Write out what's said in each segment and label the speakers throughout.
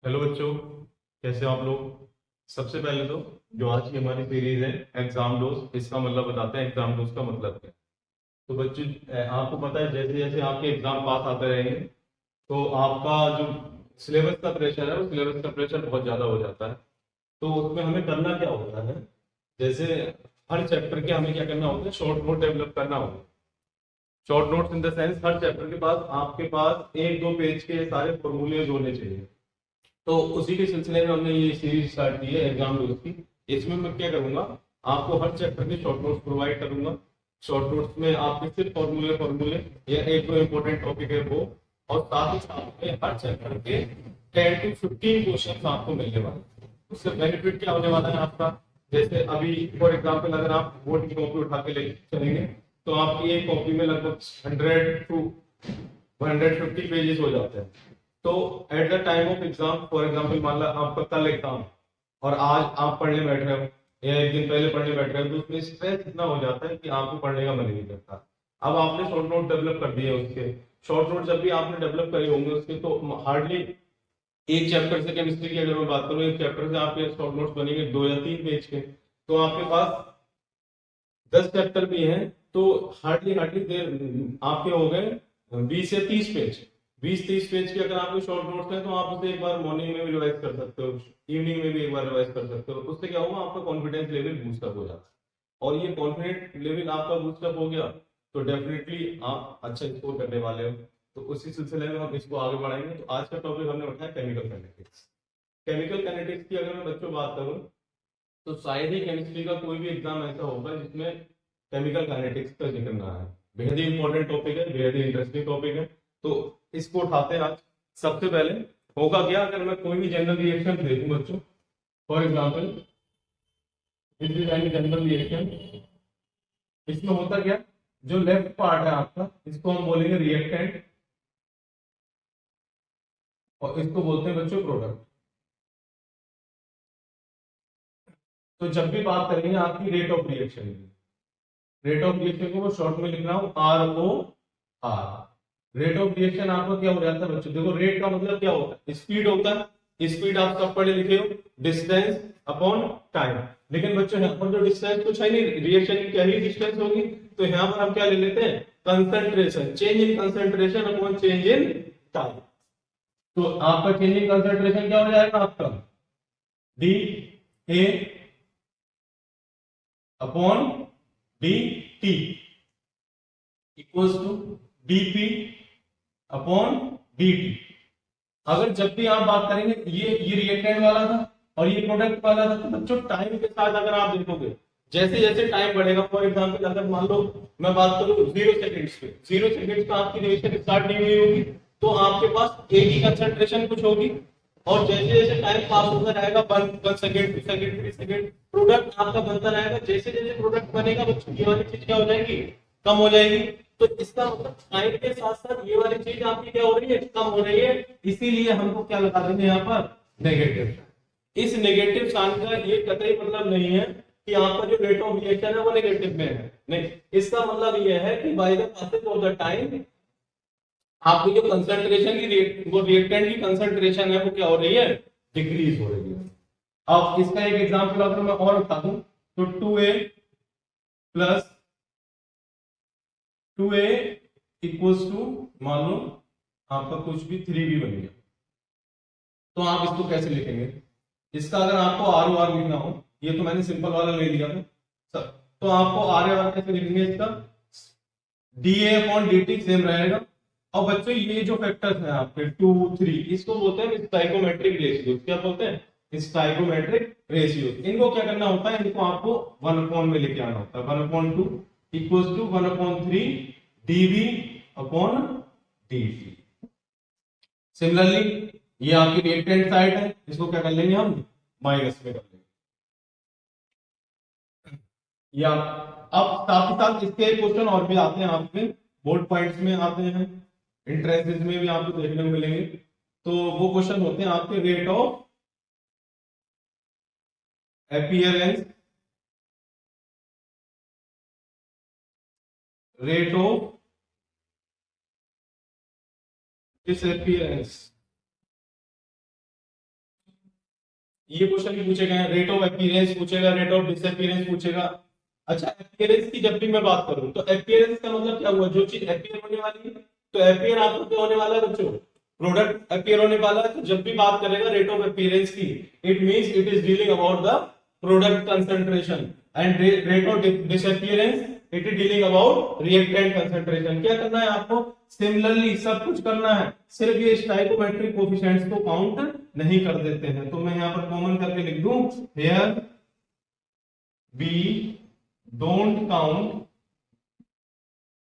Speaker 1: Hello बच्चों, कैसे हो आप लोग। सबसे पहले तो जो आज की हमारी सीरीज है एग्जाम डोज, इसका मतलब बताते हैं एग्जाम डोज का मतलब क्या है। तो बच्चों, आपको पता है जैसे जैसे आपके एग्जाम पास आते रहेंगे तो आपका जो सिलेबस का प्रेशर है वो सिलेबस का प्रेशर बहुत ज़्यादा हो जाता है। तो उसमें हमें करना क्या होता है, जैसे हर चैप्टर के हमें क्या करना होता है, शॉर्ट नोट डेवलप करना होगा। Short notes in the sense her chapter के पास आपके पास एक दो पेज के सारे फॉर्मूले होने चाहिए। तो उसी के सिलसिले में हमने ये सीरीज स्टार्ट की है एग्जाम डोज की। इसमें मैं क्या करूंगा, आपको हर चैप्टर के शॉर्ट नोट्स प्रोवाइड करूंगा। शॉर्ट नोट्स में आपके सिर्फ फॉर्मूले फॉर्मूले या एक दो इंपॉर्टेंट टॉपिक है वो, और साथ ही साथ में हर चैप्टर के 10 to 15 क्वेश्चन आपको मिलने वाले हैं। उससे बेनिफिट क्या होने वाला है आपका, जैसे अभी फॉर एग्जाम्पल अगर आप बोर्ड की कॉपी उठा के ले चलेंगे तो आपकी एक कॉपी में लगभग 100 to 150 पेजेस हो जाते हैं। तो at the time of exam, for example मान लो आपका कल एग्जाम और आज आप पढ़ने बैठ रहे हो या एक दिन पहले पढ़ने बैठ रहे हो, तो उसमें स्ट्रेस इतना हो जाता है कि आपको पढ़ने का मन ही नहीं करता। अब आपने शॉर्ट नोट डेवलप कर दिए उसके, शॉर्ट नोट जब भी आपने डेवलप करे होंगे उसके, तो हार्डली एक चैप्टर से, केमिस्ट्री की अगर मैं बात करूँ, एक चैप्टर से आपके शॉर्ट नोट्स बनेंगे 2 या 3 पेज के। तो आपके पास 10 चैप्टर भी हैं, तो हार्डली हार्डली देर आपके हो गए 20 या 30 पेज। 20-30 पेज के अगर आपके शॉर्ट नोट्स हैं तो आप उसे एक बार मॉर्निंग में भी रिवाइज कर सकते हो, इवनिंग में भी एक बार रिवाइज कर सकते हो। उससे क्या होगा, आपका कॉन्फिडेंस लेवल बूस्टअप हो जाता है। और ये कॉन्फिडेंस लेवल आपका बूस्टअप हो गया तो डेफिनेटली आप अच्छा स्कोर करने वाले हो। तो उसी सिलसिले में हम इसको आगे बढ़ाएंगे। तो आज का टॉपिक हमने उठाया केमिकल काइनेटिक्स। केमिकल काइनेटिक्स की अगर मैं बच्चों बात करूं तो शायद ही केमिस्ट्री का कोई भी एग्जाम ऐसा होगा जिसमें केमिकल काइनेटिक्स का जिक्र ना है। बेहद ही इंपॉर्टेंट टॉपिक है, बेहद ही इंटरेस्टिंग टॉपिक है। तो इसको उठाते हैं आज। सबसे पहले होगा क्या, अगर मैं कोई भी जनरल रिएक्शन देखूं बच्चों, for example this is any general reaction, इसमें होता क्या, जो लेफ्ट पार्ट है आपका इसको हम बोलेंगे रिएक्टेंट और इसको बोलते हैं बच्चों प्रोडक्ट। तो जब भी बात करेंगे आपकी रेट ऑफ रिएक्शन की, रेट ऑफ रिएक्शन को मैं शॉर्ट में लिख रहा हूं ROR। रेट ऑफ रिएक्शन आपका क्या हो जाता है बच्चों, देखो रेट का मतलब क्या होता है, स्पीड होता है। स्पीड आप सब पढ़े लिखे हो, डिस्टेंस अपॉन टाइम। लेकिन बच्चों यहाँ पर जो डिस्टेंस कुछ है नहीं, रिएक्शन की क्या ही डिस्टेंस होगी। तो यहाँ पर हम क्या ले लेते हैं, concentration, change in concentration upon change in time. तो आपका चेंज इन कंसंट्रेशन क्या हो जाएगा, आपका DA upon DT equals to DP upon DT। अगर जब भी आप बात करेंगे, ये रिएक्टेंट वाला था और ये प्रोडक्ट वाला था, तो बच्चों टाइम के साथ अगर आप देखोगे, जैसे जैसे टाइम बढ़ेगा, फॉर एग्जांपल अगर मान लो मैं बात करूं 0 सेकंड्स पे, 0 सेकंड्स पे आपकी रिएक्शन स्टार्ट नहीं हुई होगी, तो आपके पास एक ही कंसंट्रेशन कुछ होगी। और जैसे जैसे टाइम पास होता रहेगा, 1 सेकंड, 2 सेकंड, 3 सेकंड, प्रोडक्ट आपका बनता रहेगा। जैसे जैसे प्रोडक्ट बनेगा बच्चों, ये वाली चीज क्या हो जाएगी, कम हो जाएगी। तो इसका मतलब टाइम के साथ साथ ये वाली चीज आपकी क्या हो रही है, कम हो रही है। इसीलिए हमको क्या लगा देंगे यहाँ पर, नेगेटिव। इस नेगेटिव साइन का ये कतई मतलब नहीं है कि आपका जो रेट ऑफ रिएक्शन है वो नेगेटिव में है, नहीं। इसका मतलब ये है कि by the passage of the time आपकी जो कंसंट्रेशन की वो रिएक्टेंट की कंसंट्रेशन है वो क्या हो रही है, डिक्रीज हो रही है। अब इसका एक एग्जांपल अगर मैं और बता दूं, तो 2A plus 2A equals to, मान लो आपका कुछ भी 3B बन गया, तो आप इसको कैसे लिखेंगे। इसका अगर आपको ROR लिखना हो, ये तो मैंने सिंपल वाला ले लिया था सर, तो आपको ROR कैसे लिखेंगे इसका, DA अपॉन DT सेम रहेगा। और बच्चों ये जो फैक्टर्स हैं आपके 2 3, इसको बोलते हैं स्टाइकोमेट्रिक रेशियो। क्या बोलते हैं, स्टाइकोमेट्रिक रेशियो। इनको क्या करना होता है, इनको आपको 1 में लेके आना होता है। 1/2 equals to 1/3 DV upon DT। Similarly ये आपकी रिएक्टेंट साइड है, इसको क्या कर लेंगे हम, माइनस में कर लेंगे। या अब साथ ही साथ इसके क्वेश्चन और भी आते हैं आपके बोर्ड पॉइंट्स में आते हैं, इंट्रेंसेस में भी आपको देखने को मिलेंगे। तो वो क्वेश्चन होते हैं आपके, rate of appearance, rate of disappearance ये क्वेश्चन भी पूछे गए हैं, रेट ऑफ अपीयरेंस पूछेगा, रेट ऑफ डिसअपीयरेंस पूछेगा। अच्छा, अपीयरेंस की जब भी मैं बात करूं तो अपीयरेंस का मतलब क्या हुआ, जो चीज अपीयर होने वाली है, तो अपीयर आपको क्या होने वाला है बच्चों, प्रोडक्ट अपीयर होने वाला है। तो जब भी बात करेगा रेट ऑफ अपीयरेंस की, it means it is dealing about the product concentration, and rate of disappearance it is dealing about reactant concentration. क्या करना है आपको, सिमिलरली सब कुछ करना है, सिर्फ ये स्टाइकोमेट्रिक कोफिशिएंट्स को काउंट नहीं कर देते हैं। तो मैं यहाँ पर कॉमन करके लिख दूं, here we don't count,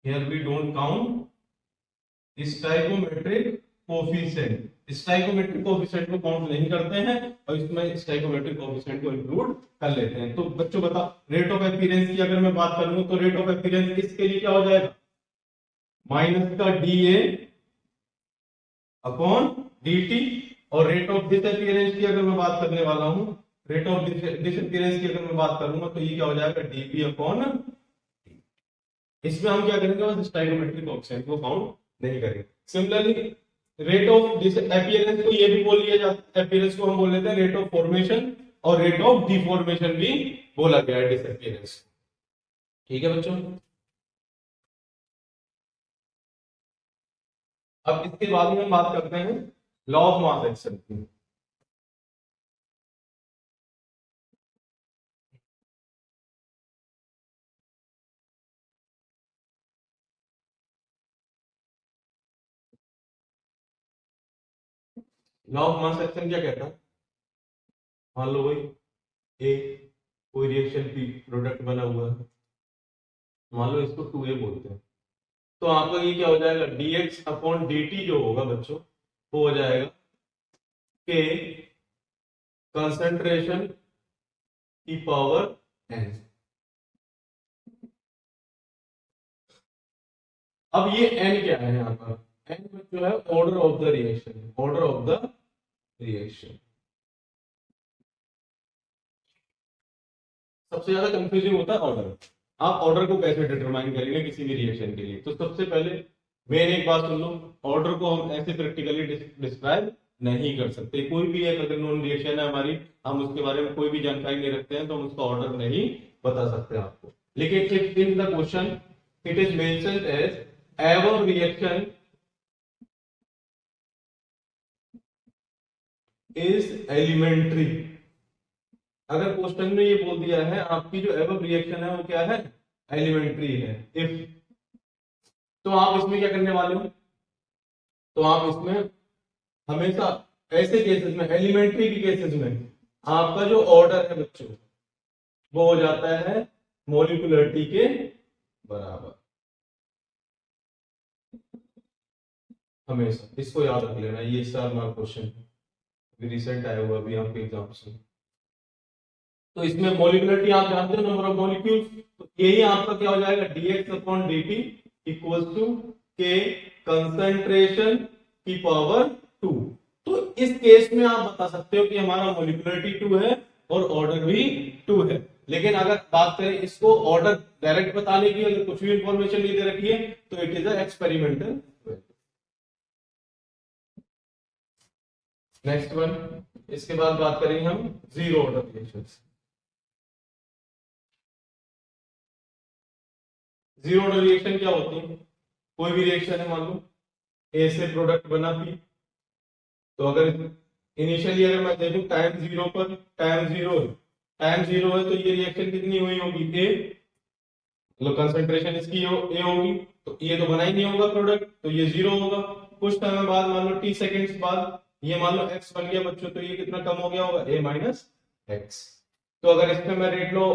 Speaker 1: here we don't count stoichiometric coefficient, stoichiometric coefficient को काउंट नहीं करते हैं और इसमें स्टाइकोमेट्रिक कोफिशिएंट को इंक्लूड कर लेते हैं। तो बच्चों बता, रेट ऑफ अपीयरेंस की अगर मैं बात करूं तो रेट ऑफ अपीयरेंस इसके लिए क्या हो जाएगा, माइनस का डीए अपॉन डीटी, और रेट ऑफ डिसअपीयरेंस की अगर मैं बात करने वाला हूं, रेट ऑफ डिसअपीयरेंस की अगर मैं बात करूंगा तो ये क्या हो जाएगा, डीपी अपॉन। इसमें हम क्या करेंगे, बस स्टाइकोमेट्रिक कोएफिशिएंट को काउंट नहीं करेंगे। सिमिलरली रेट ऑफ अपीयरेंस को ये भी बोल लिया जाता है, अपीयरेंस को हम बोल लेते हैं रेट ऑफ फॉर्मेशन, और रेट ऑफ डिफॉर्मेशन भी बोला गया है डिसअपीयरेंस। ठीक है बच्चों, अब इसके बाद में हम बात करते हैं लॉ ऑफ मास एक्शन की। लॉ ऑफ मास एक्शन क्या कहता है, मान लो भाई ए कोई रिएक्शन पी प्रोडक्ट बना हुआ है, मान लो इसको 2a बोलते हैं, तो आपका ये क्या हो जाएगा, dx अपॉन dt जो होगा बच्चों, वो हो जाएगा के कंसंट्रेशन की पावर n। अब ये n क्या है यहाँ पर, n जो है order of the reaction, order of the reaction. सबसे ज्यादा कंफ्यूजिंग होता है ऑर्डर। आप ऑर्डर को कैसे डिटरमाइन करेंगे किसी भी रिएक्शन के लिए, तो सबसे पहले मेन एक बात सुन लो, ऑर्डर को हम ऐसे प्रैक्टिकली डिस्क्राइब नहीं कर सकते। कोई भी एक अगर नॉन रिएक्शन है हमारी, हम उसके बारे में कोई भी जानकारी नहीं रखते हैं, तो हम उसका ऑर्डर नहीं बता सकते आपको। लेकिन if in the question it is mentioned as ever reaction is elementary, अगर क्वेश्चन में ये बोल दिया है आपकी जो एवर रिएक्शन है वो क्या है, एलिमेंट्री है, इफ, तो आप इसमें क्या करने वाले हो, तो आप इसमें हमेशा ऐसे केसेस में, एलिमेंट्री के केसेस में, आपका जो ऑर्डर है बच्चों वो हो जाता है मॉलिक्यूलरिटी के बराबर, हमेशा इसको याद रख लेना। ये स्टार मार्क क्वेश्चन रिसेंट आया हुआ अभी आपके एग्जाम से। तो इसमें मॉलिक्यूलरिटी आप जानते हो, नंबर ऑफ मॉलिक्यूल्स, तो यही आपका क्या हो जाएगा, dx upon dt equals to k concentration की पावर 2। तो इस केस में आप बता सकते हो कि हमारा मॉलिक्यूलरिटी 2 है और ऑर्डर भी 2 है। लेकिन अगर बात करें इसको ऑर्डर डायरेक्ट बताने की, अगर कुछ भी इंफॉर्मेशन नहीं दे रखी है, तो it is a experimental. Next one, इसके बाद बात करेंगे हम zero order reactions. Zero order reaction क्या होती है, कोई भी रिएक्शन है, मान लो ए से प्रोडक्ट बना पी, तो अगर इनिशियली अगर मैं देखूं टाइम जीरो पर, टाइम जीरो है, तो ये रिएक्शन कितनी हुई होगी, ए, मतलब कंसंट्रेशन इसकी ए होगी, तो ये तो बना ही नहीं होगा प्रोडक्ट, तो ये जीरो होगा। कुछ टाइम बाद, मान लो टी सेकेंड्स बाद, ये मान लो एक्स बन गया बच्चों, तो ये कितना कम हो गया होगा, ए माइनस एक्स। तो अगर इसमें मैं रेट लो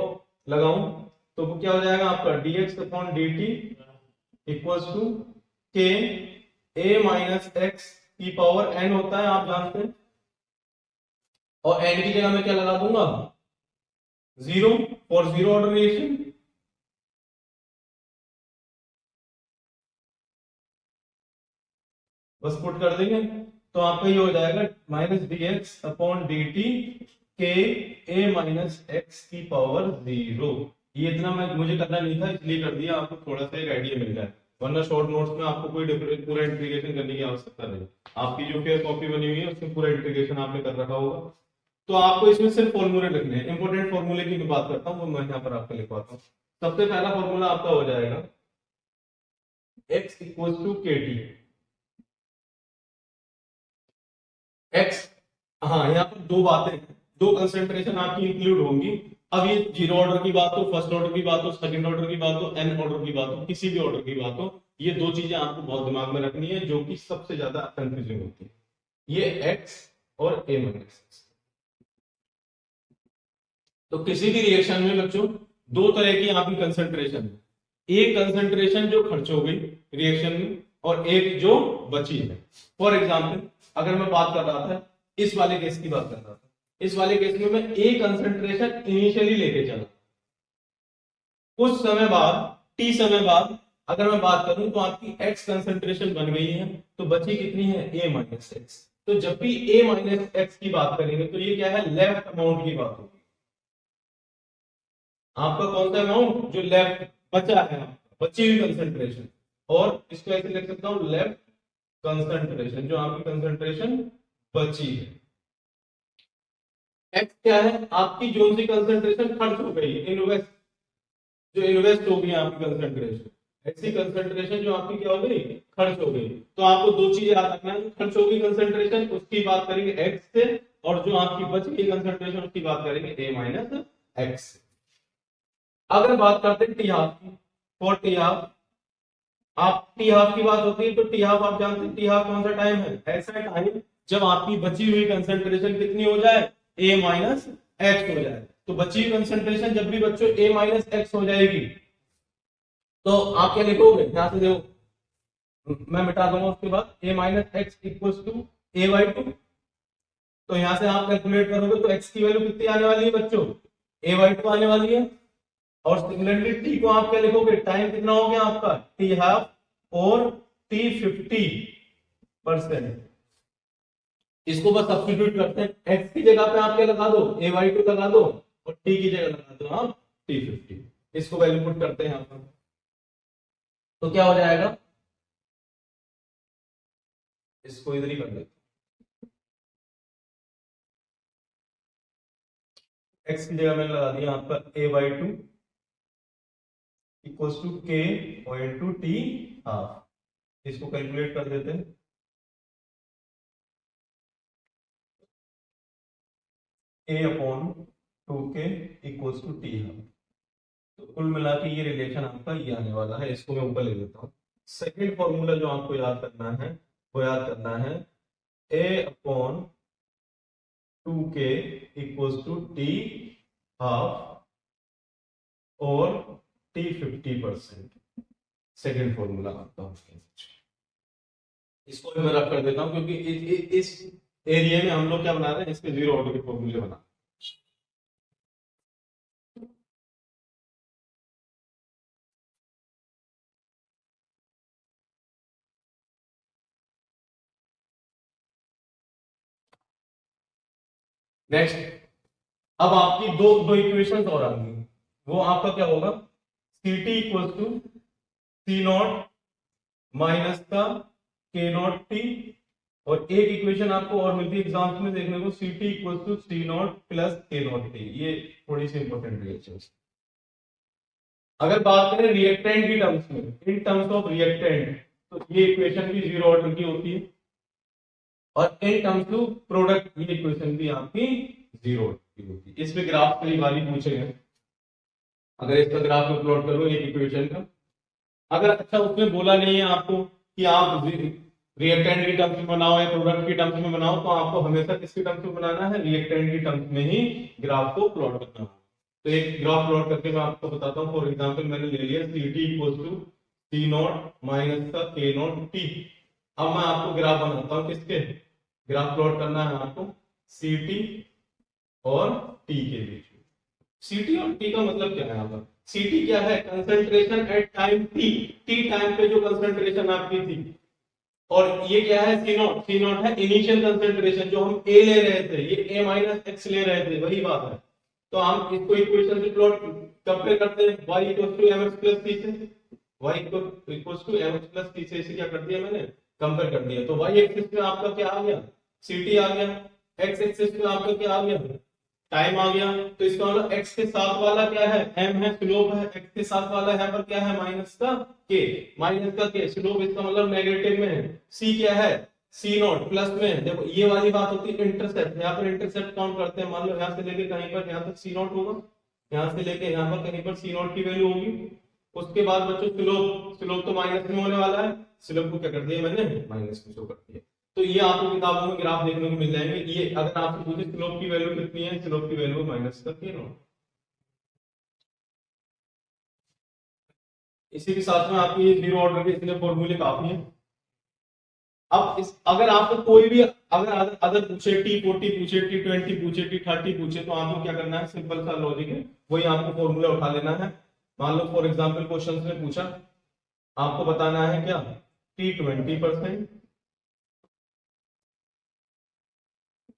Speaker 1: लगाऊं तो वो क्या हो जाएगा आपका, dx upon dt equals to k a minus x की पावर n होता है, आप जानते हैं, और n की जगह मैं क्या लगा दूंगा, zero, for zero order reaction. बस पुट कर देंगे तो आपका ये हो जाएगा माइनस dx अपॉन dt के a माइनस एक्स की पावर 0। ये इतना मुझे करना नहीं था, इसलिए कर दिया, आपको थोड़ा सा एक आइडिया मिल जाए, वरना शॉर्ट नोट्स में आपको कोई पूरा इंटीग्रेशन करने की आवश्यकता नहीं। आपकी जो फेयर कॉपी बनी हुई है उसमें पूरा इंटीग्रेशन आपने कर रखा होगा। तो आपको इसमें सिर्फ फॉर्मूले लिखने हैं। इंपोर्टेंट फॉर्मूले की मैं बात करता हूँ, वो मैं यहाँ पर आपको लिखवाता हूँ। सबसे पहला फॉर्मूला आपका हो जाएगा x इक्वल टू के टी। एक्स, हाँ यहाँ पर दो बातें, दो कंसेंट्रेशन आपकी इंक्लूड होंगी। अब ये जीरो ऑर्डर की बात हो, फर्स्ट ऑर्डर की बात हो, सेकंड ऑर्डर की बात हो, एन ऑर्डर की बात हो, किसी भी ऑर्डर की बात हो, ये दो चीजें आपको बहुत दिमाग में रखनी है, जो कि सबसे ज्यादा कंफ्यूजिंग होती है, ये एक्स और ए माइनस एक्स। तो किसी भी रिएक्शन में बच्चों दो तरह की आपकी कंसेंट्रेशन है, एक कंसेंट्रेशन जो खर्च हो गई रिएक्शन में और एक जो बची है। फॉर एग्जाम्पल अगर मैं बात कर रहा था, इस वाले केस की बात कर रहा था, इस वाले केस में मैं ए कंसेंट्रेशन इनिशियली लेके चला, कुछ समय बाद, टी समय बाद अगर मैं बात करूं तो आपकी एक्स कंसेंट्रेशन बन गई है, तो बची कितनी है ए माइनस एक्स। तो जब भी ए माइनस एक्स की बात करेंगे तो ये क्या है, लेफ्ट अमाउंट की बात होगी। आपका कौन सा अमाउंट जो लेफ्ट बचा है, बची हुई कंसेंट्रेशन, और इसको ऐसे लिख सकता हूं लेफ्ट कंसेंट्रेशन, जो आपकी कंसेंट्रेशन बची है। एक्स क्या है, आपकी जो सी कंसेंट्रेशन खर्च हो गई, इन्वेस्ट, जो इन्वेस्ट हो गई आपकी कंसेंट्रेशन, ऐसी कंसेंट्रेशन जो आपकी क्या हो गई, खर्च हो गई। तो आपको दो चीजें याद रखना है, खर्च हो गई कंसेंट्रेशन उसकी बात करेंगे एक्स से, और जो आपकी बच गई कंसेंट्रेशन उसकी बात करेंगे ए माइनस एक्स। अगर बात करते हैं टी हाफ की, फॉर टी हाफ, आप टी हाफ की बात होती है तो टी हाफ आप जानते हैं, टी हाफ कौन सा टाइम है, ऐसा टाइम जब आपकी बची हुई कंसेंट्रेशन कितनी हो जाए, ए माइनस एक्स हो जाए। तो बची हुई कंसेंट्रेशन जब भी बच्चों ए माइनस एक्स हो जाएगी तो आप क्या लिखोगे, यहां से देखो मैं मिटा दूंगा उसके बाद, A minus X equal to A by two. तो यहां से आप कैलकुलेट करोगे तो एक्स की वैल्यू कितनी आने वाली है बच्चों, ए बाई टू आने वाली है। और सिमिलरली टी को आप क्या लिखोगे, टाइम कितना हो गया आपका, टी हाफ और टी 50%। इसको बस सब्स्टिट्यूट करते हैं, एक्स की जगह पे आप क्या लगा दो, ए बाई टू लगा दो, और टी की जगह लगा दो आप टी 50। इसको वैल्यू पुट करते हैं यहाँ पर, तो क्या हो जाएगा, इसको इधर ही कर देते, एक्स की जगह मैंने लगा दिया आपका ए बाई टू इक्वल्स टू के पॉइंट टू टी हाफ। इसको कैलकुलेट कर देते हैं, ए अपॉन टू के इक्वल्स टू टी हाफ। तो कुल मिला के ये रिलेशन आपका ये आने वाला है, इसको मैं ऊपर ले लेता हूँ। सेकेंड फॉर्मूला जो आपको याद करना है वो याद करना है ए अपॉन टू के इक्वल्स टू टी हाफ और टी 50%। सेकेंड फॉर्मूला आपका, इसको भी मैं रख कर देता हूं क्योंकि इस एरिया में हम लोग क्या बना रहे हैं, इसके जीरो ऑर्डर के फॉर्मूले बना। नेक्स्ट, अब आपकी दो दो इक्वेशन और आएंगी, वो आपका क्या होगा, C T equal to C not minus का के नॉट टी, और एक इक्वेशन आपको और मिलती है एग्जाम्स में देखने को, C T equal to C not plus k not T. ये थोड़ी सी इंपॉर्टेंट रिएक्शन। अगर बात करें रिएक्टेंट की टर्म्स में, इन टर्म्स ऑफ रिएक्टेंट, तो ये इक्वेशन भी जीरो ऑर्डर की होती है, और इन टर्म्स टू प्रोडक्ट ये इक्वेशन भी आपकी जीरो की होती है। इसमें ग्राफ कई बार पूछे गए, अगर इसका ग्राफ में प्लॉट करो एक इक्वेशन का, अगर अच्छा उसमें बोला नहीं है आपको कि आप रिएक्टेंट की टर्म्स में बनाओ या प्रोडक्ट की टर्म्स में बनाओ, तो आपको हमेशा किसकी टर्म्स में बनाना है, रिएक्टेंट की टर्म्स में ही ग्राफ को प्लॉट करना है। तो एक ग्राफ प्लॉट करके मैं आपको बताता हूँ। फॉर एग्जांपल मैंने ले लिया C T equal to C not minus का के नॉट टी। अब मैं आपको ग्राफ बनाता हूँ, किसके ग्राफ प्लॉट करना है आपको, सी टी और टी के बीच में। सी टी और टी का मतलब क्या है, यहाँ पर सी टी क्या है, concentration at time T, T time पे जो कंसेंट्रेशन आपकी थी, और ये क्या है, सी नॉट, सी नॉट है इनिशियल कंसेंट्रेशन, जो हम ए ले रहे थे, ये ए माइनस एक्स ले रहे थे, वही बात है। तो हम इसको इक्वेशन से प्लॉट कंपेयर करते हैं, y equals to mx plus c से, y equals to mx plus c से, इसे क्या कर दिया मैंने, कंपेयर कर दिया। तो y एक्सिस पे आपका क्या आ गया, ct आ गया, एक्स एक्सिस पे आपका क्या आ गया, टाइम आ गया। तो इसका मतलब एक्स के साथ वाला क्या है, एम है, स्लोप है। एक्स के साथ वाला यहाँ पर क्या है, माइनस का के, माइनस का के स्लोप, इसका मतलब नेगेटिव में है। सी क्या है, सी नॉट, प्लस में है। देखो ये वाली बात होती है इंटरसेप्ट, यहाँ पर इंटरसेप्ट काउंट करते हैं। मान लो यहाँ से लेके कहीं पर यहाँ तक सी नॉट होगा, यहाँ से लेके यहाँ पर कहीं पर सी नॉट की वैल्यू होगी। उसके बाद बच्चों स्लोप, स्लोप तो माइनस में होने वाला है, स्लोप को क्या कर दिया मैंने, माइनस में शो कर दिया। तो ये आपको किताबों में ग्राफ देखने को मिल जाएंगे। ये अगर आपसे पूछे स्लोप की वैल्यू कितनी है, स्लोप की वैल्यू माइनस का के नॉट। इसी के साथ में आपके ये जीरो ऑर्डर के इतने फॉर्मूले काफी हैं। अब इस अगर आपको कोई भी अगर अदर पूछे, T40 पूछे, T20 पूछे, T30 पूछे, तो आपको क्या करना है, सिंपल सा लॉजिक है, वही आपको फॉर्मूला उठा लेना है। मान लो फॉर एग्जाम्पल क्वेश्चन में पूछा, आपको बताना है क्या, T20%,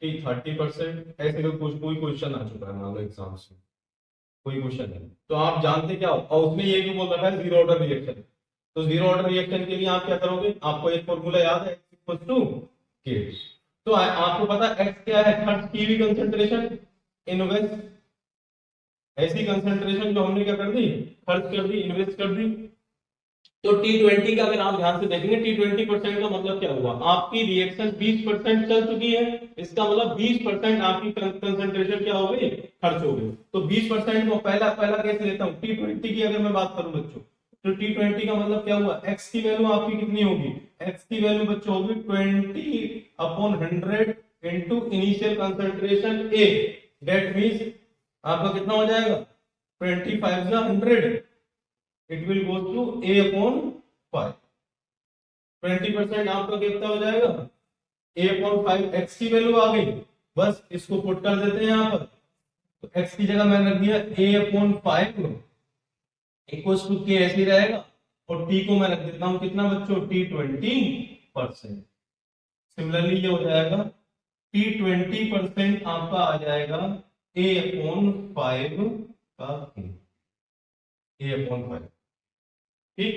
Speaker 1: T30%, ऐसे कोई क्वेश्चन आ चुका है मान लो एग्जाम्स में, कोई क्वेश्चन है, तो आप जानते क्या हो, और उसमें ये क्यों बोल रखा है जीरो ऑर्डर रिएक्शन। तो जीरो ऑर्डर रिएक्शन के लिए आप क्या करोगे, आपको एक फॉर्मूला याद है, इक्वल टू के। तो आपको पता है एक्स क्या है, खर्च की हुई कंसंट्रेशन, इन्वेस्ट, ऐसी कंसंट्रेशन जो हमने क्या कर दी, खर्च कर दी, इन्वेस्ट कर दी। तो T20 का अगर आप ध्यान से देखेंगे, T20% का मतलब क्या हुआ, आपकी रिएक्शन 20% चल चुकी है, इसका मतलब 20% आपकी कंसंट्रेशन क्या हो गई, खर्च हो गई। तो 20% को पहला पहला कैसे लेता हूँ, T20 की अगर मैं बात करूं बच्चों, तो T20 का मतलब क्या हुआ, x की वैल्यू आपकी कितनी होगी, x की वैल्यू बच्चों होगी 20/100 into initial concentration A। That means आपका कितना हो जाएगा, 25/100, it will go to A/5। 20% आपका कितना हो जाएगा, A/5, x की वैल्यू आ गई, बस इसको पुट कर देते हैं यहाँ पर। तो x की जगह मैंने रख दिया A/5 इक्वल्स टू के, ऐसे ही रहेगा। और t को मैं रख देता हूँ कितना बच्चों, T20%। सिमिलरली ये हो जाएगा T20% आपका आ जाएगा A/5 का A/5। ठीक,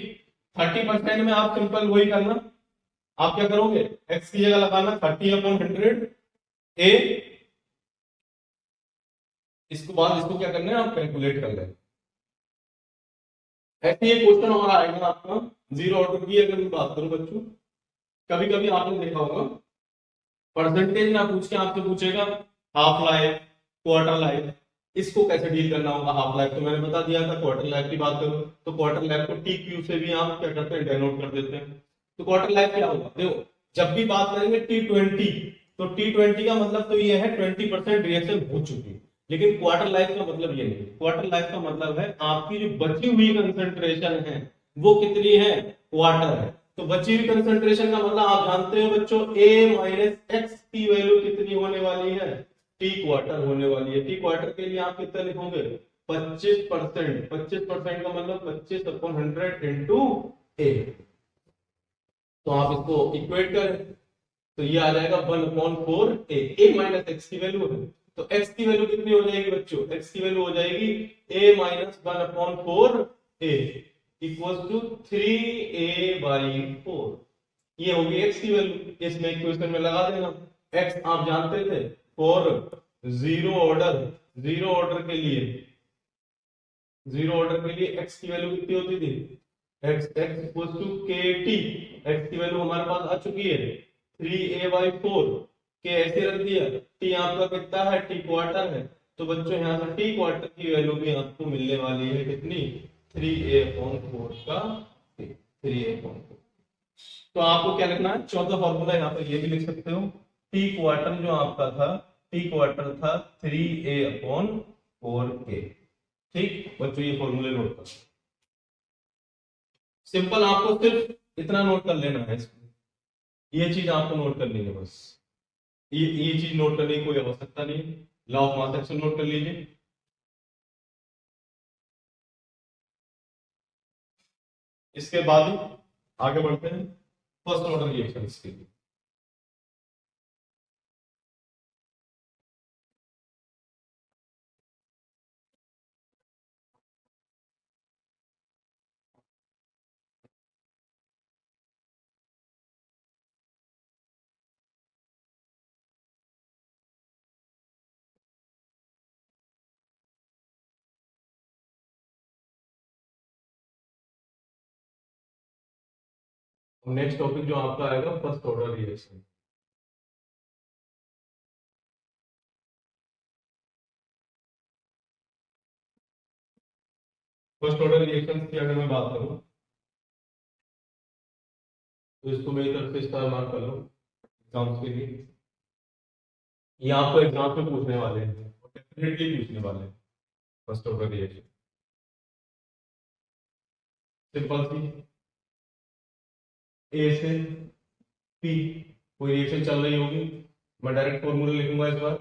Speaker 1: 30% में आप सिंपल वही करना, आप क्या करोगे, x की जगह लगाना 30/100 ए, इसको बाद इसको क्या करना है, आप कैलकुलेट कर लें। ऐसे ही क्वेश्चन हमारा आएगा आपका जीरो ऑर्डर की, अगर मैं बात करूं बच्चों, कभी कभी आपने देखा होगा परसेंटेज ना पूछ के आपसे पूछेगा हाफ लाइफ, क्वार्टर लाइफ, इसको कैसे डील करना होगा। हाफ लाइफ तो मैंने बता दिया था, क्वार्टर लाइफ की बात करूं तो क्वार्टर लाइफ को टी क्यू से भी आप क्या करते हैं, डेनोट कर देते हैं। तो क्वार्टर लाइफ क्या होगा, देखो जब भी बात करेंगे T20, तो T20 का मतलब तो ये है 20% रिएक्शन हो चुकी है। लेकिन क्वार्टर लाइफ का मतलब ये नहीं, क्वार्टर लाइफ का मतलब है आपकी जो बची हुई कंसंट्रेशन है वो कितनी है, क्वार्टर है। तो बची हुई कंसंट्रेशन का मतलब आप जानते हो बच्चों, A माइनस एक्स की वैल्यू कितनी होने वाली है, टी क्वार्टर होने वाली है। टी क्वार्टर के लिए आप कितना लिखोगे, 25%। 25% का मतलब 25/100 इंटू ए। तो आप इसको इक्वेट करें तो ये आ जाएगा 1/4 ए माइनस एक्स की वैल्यू है। तो एक्स की वैल्यू कितनी हो जाएगी बच्चों, एक्स की वैल्यू हो जाएगी a minus 1/4 A equal to 3a/4। ये होगी एक्स की वैल्यू, इसमें इक्वेशन में लगा देना। एक्स आप जानते थे for zero order, zero order के लिए, जीरो ऑर्डर के लिए एक्स की वैल्यू कितनी होती थी, एक्स एक्स इक्वल टू के टी। एक्स की वैल्यू हमारे पास आ चुकी है 3a/4, के ऐसे रख दिया, टी आपका कितना है, टी क्वार्टर है। तो बच्चों यहाँ से टी क्वार्टर की वैल्यू भी आपको मिलने वाली है कितनी, 3a/4 का 3a/4। तो आपको क्या लिखना है, चौथा फॉर्मूला यहाँ पर ये भी लिख सकते हो, टी क्वार्टर जो आपका था, टी क्वार्टर था 3a/4 के। ठीक बच्चों, ये फॉर्मूले नोट कर, सिंपल आपको सिर्फ इतना नोट कर लेना है इसको, ये चीज आपको नोट करनी है बस। ये चीज नोट करने की कोई आवश्यकता नहीं, law of mass action note कर लीजिए। इसके बाद आगे बढ़ते हैं फर्स्ट ऑर्डर रिएक्शन के लिए। अब नेक्स्ट टॉपिक जो आपका आएगा first order reaction. First order reaction की अगर मैं बात करूं तो इसको मेरी तरफ से इस्तेमाल कर लो एग्जाम्स के लिए। ये आपको एग्जाम में पूछने वाले हैं, डेफिनेटली पूछने वाले हैं फर्स्ट ऑर्डर रिएक्शन। सिंपल सी, ए से पी कोई रिएक्शन चल रही होगी, मैं डायरेक्ट फॉर्मूला लिखूंगा इस बार।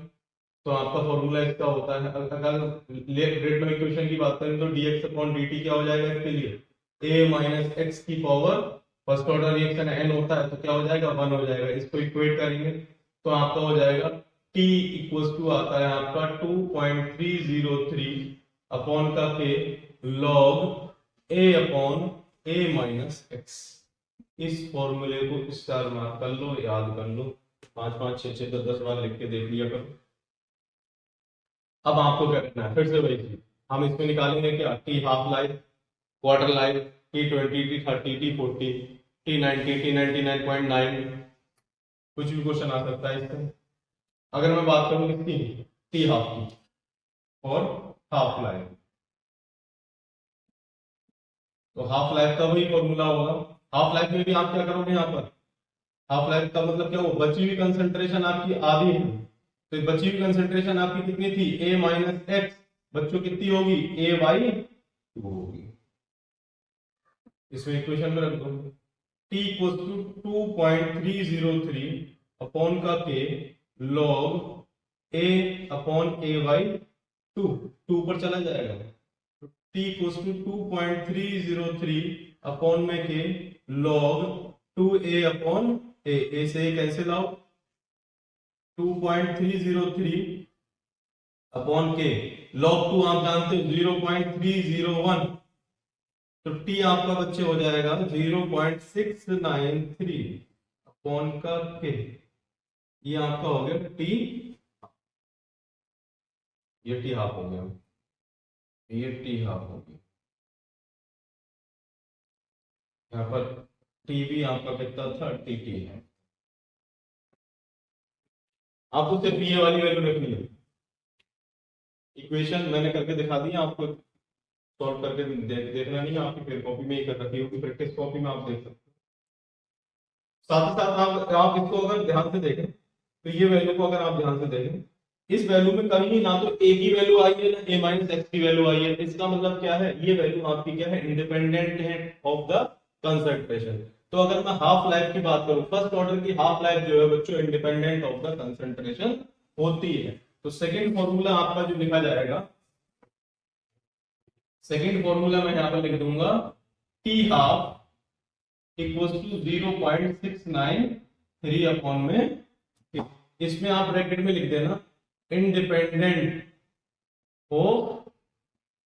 Speaker 1: तो आपका फॉर्मूला इसका होता है, अगर रेट लॉ इक्वेशन की बात करें तो dx अपॉन dt क्या हो जाएगा इसके लिए, a माइनस एक्स की power, first order reaction n होता है तो क्या हो जाएगा 1 हो जाएगा। इसको इक्वेट करेंगे तो आपका हो जाएगा t इक्वल्स टू आता है आपका 2.303 अपॉन का k log a upon a minus x. इस फॉर्मूले को स्टार मार्क कर लो, याद कर लो, 5 5 6 6 10 बार लिख के देख लिया करो। अब आपको क्या करना है, फिर से वही चीज हम इसमें निकालेंगे क्या, T half life, quarter life, T20, T30, T40, T90, T99.9, कुछ भी क्वेश्चन आ सकता है इससे। अगर मैं बात करूं इसकी टी हाफ की और हाफ लाइफ, तो हाफ लाइफ का वही फॉर्मूला होगा। हाफ लाइफ में भी आप क्या करोगे, यहाँ पर हाफ लाइफ का मतलब क्या हो, बची हुई कंसंट्रेशन आपकी आधी है, तो बची हुई कंसंट्रेशन आपकी कितनी थी, a माइनस एक्स, बच्चों कितनी होगी, a बाई 2 होगी। इसमें इक्वेशन में रख दो, t इक्वल टू 2.303 अपॉन का k log a upon a by 2 पर चला जाएगा, तो t इक्वल टू 2.303 अपॉन में k log 2a upon a से कैंसिल आउट, 2.303 अपॉन के log 2 आप जानते हो 0.301, तो t आपका बच्चे हो जाएगा 0.693 अपॉन का k। ये आपका हो गया t, ये t हाफ हो गया, ये t हाफ हो गया। यहाँ पर t भी आपका कितना था, tt है। आपको सिर्फ ये वाली वैल्यू रखनी है। इक्वेशन मैंने करके दिखा दी, आपको सॉल्व करके देखना नहीं है, आपकी फिर कॉपी में ही कर रखी होगी, प्रैक्टिस कॉपी में आप देख सकते हो। साथ ही साथ आप इसको अगर ध्यान से देखें तो ये वैल्यू को अगर आप ध्यान से देखें, इस वैल्यू में कहीं ना तो a की वैल्यू आई है ना a माइनस एक्स की वैल्यू आई है। इसका मतलब क्या है, ये वैल्यू आपकी क्या है, इंडिपेंडेंट है ऑफ द कंसंट्रेशन। तो अगर मैं हाफ लाइफ की बात करूं, फर्स्ट ऑर्डर की हाफ लाइफ जो है बच्चों इंडिपेंडेंट ऑफ द कंसंट्रेशन होती है। तो सेकंड फॉर्मूला आपका जो लिखा जाएगा, सेकंड फॉर्मूला मैं यहां पर लिख दूंगा T half equals to 0.693 upon में, इसमें आप ब्रैकेट में लिख देना इंडिपेंडेंट ऑफ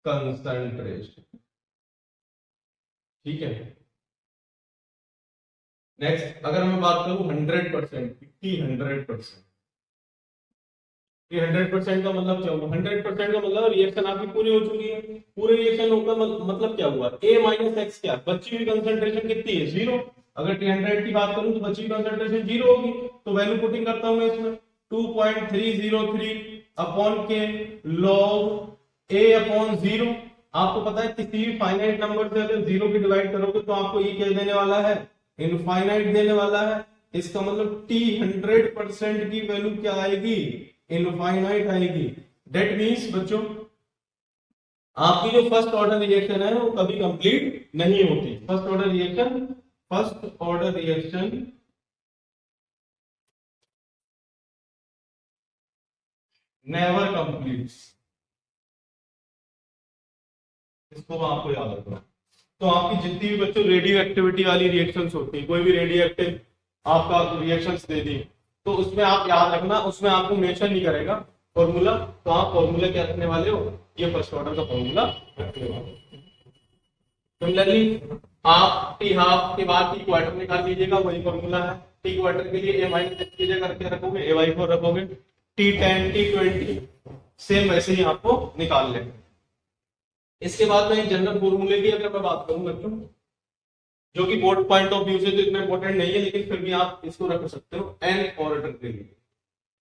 Speaker 1: कंसंट्रेशन, ठीक है। नेक्स्ट अगर मैं बात करूं 100%, 100% 100% का मतलब क्या हुआ, 100% का मतलब रिएक्शन आपकी पूरी हो चुकी है। पूरे रिएक्शन होकर मतलब क्या हुआ, a माइनस एक्स क्या, बची हुई कंसंट्रेशन कितनी है, 0। अगर 100 की बात करूं तो बची हुई कंसंट्रेशन 0 होगी, तो वैल्यू पुटिंग करता हूं मैं इसमें 2.303 अपॉन के log a अपॉन 0। आपको पता है किसी भी फाइनाइट नंबर से अगर 0 की डिवाइड करोगे तो आपको ये क्या देने वाला है, इनफाइनाइट देने वाला है। इसका मतलब t 100% की वैल्यू क्या आएगी, इनफाइनाइट आएगी। दैट मींस बच्चों आपकी जो फर्स्ट ऑर्डर रिएक्शन है वो कभी कंप्लीट नहीं होती। First order reaction never completes, इसको आपको याद रखना। तो आपकी जितनी भी बच्चों रेडियो एक्टिविटी वाली रिएक्शंस होती है, कोई भी रेडियो एक्टिव आपका रिएक्शंस दे दी तो उसमें आप याद रखना, उसमें आपको मेंशन नहीं करेगा फॉर्मूला, तो आप फॉर्मूला क्या रखने वाले हो, ये फर्स्ट ऑर्डर का फॉर्मूला रखने वाले हो। सिमिलरली आप टी हाफ के बाद टी क्वार्टर निकाल लीजिएगा, वही फॉर्मूला है। टी क्वार्टर के लिए a माइनस एक्स की जगह करके रखोगे, a बाई 4 रखोगे, T10 T20 सेम वैसे ही आपको निकाल लेंगे। इसके बाद में जनरल फॉर्मूले की अगर मैं बात करूं बच्चों, जो कि बोर्ड पॉइंट ऑफ व्यू से तो इतना इंपॉर्टेंट नहीं है, लेकिन फिर भी आप इसको रख सकते हो एन ऑर्डर के लिए।